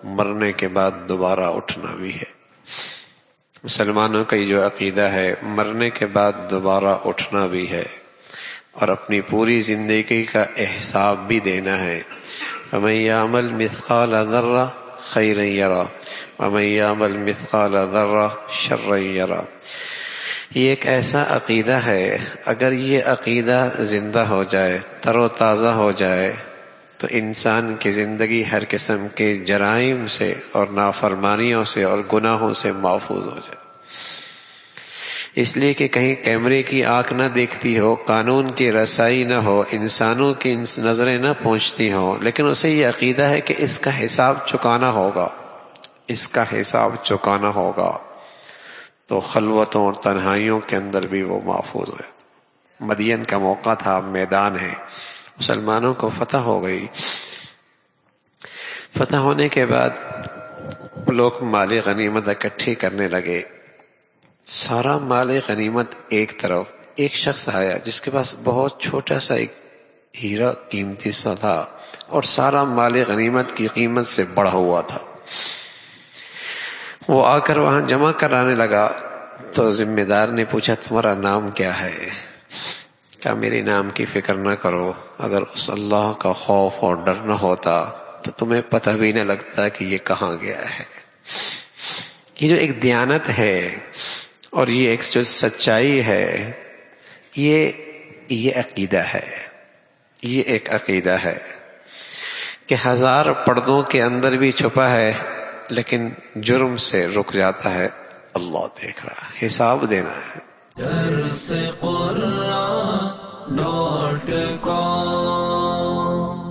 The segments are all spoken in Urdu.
مرنے کے بعد دوبارہ اٹھنا بھی ہے۔ مسلمانوں کا یہ جو عقیدہ ہے، مرنے کے بعد دوبارہ اٹھنا بھی ہے اور اپنی پوری زندگی کا حساب بھی دینا ہے۔ فَمَن يَعْمَلْ مِثْقَالَ ذَرَّةٍ خَيْرًا يَرَهُ وَمَن يَعْمَلْ مِثْقَالَ ذَرَّةٍ شَرًّا يَرَهُ۔ یہ ایک ایسا عقیدہ ہے، اگر یہ عقیدہ زندہ ہو جائے، تر و تازہ ہو جائے، تو انسان کی زندگی ہر قسم کے جرائم سے اور نافرمانیوں سے اور گناہوں سے محفوظ ہو جائے۔ اس لیے کہ کہیں کیمرے کی آنکھ نہ دیکھتی ہو، قانون کی رسائی نہ ہو، انسانوں کی نظریں نہ پہنچتی ہوں، لیکن اسے یہ عقیدہ ہے کہ اس کا حساب چکانا ہوگا، اس کا حساب چکانا ہوگا، تو خلوتوں اور تنہائیوں کے اندر بھی وہ محفوظ ہو جاتا۔ مدین کا موقع تھا، میدان ہے، مسلمانوں کو فتح ہو گئی۔ فتح ہونے کے بعد لوگ مال غنیمت اکٹھی کرنے لگے۔ سارا مال غنیمت ایک طرف، ایک شخص آیا جس کے پاس بہت چھوٹا سا ایک ہیرا قیمتی سا تھا اور سارا مال غنیمت کی قیمت سے بڑھا ہوا تھا۔ وہ آ کر وہاں جمع کرانے لگا تو ذمہ دار نے پوچھا تمہارا نام کیا ہے؟ کہا میرے نام کی فکر نہ کرو، اگر اس اللہ کا خوف اور ڈر نہ ہوتا تو تمہیں پتہ بھی نہ لگتا کہ یہ کہاں گیا ہے۔ یہ جو ایک دیانت ہے اور یہ ایک جو سچائی ہے، یہ عقیدہ ہے، یہ ایک عقیدہ ہے کہ ہزار پردوں کے اندر بھی چھپا ہے، لیکن جرم سے رک جاتا ہے، اللہ دیکھ رہا ہے، حساب دینا ہے۔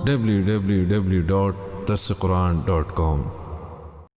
www.darsequran.com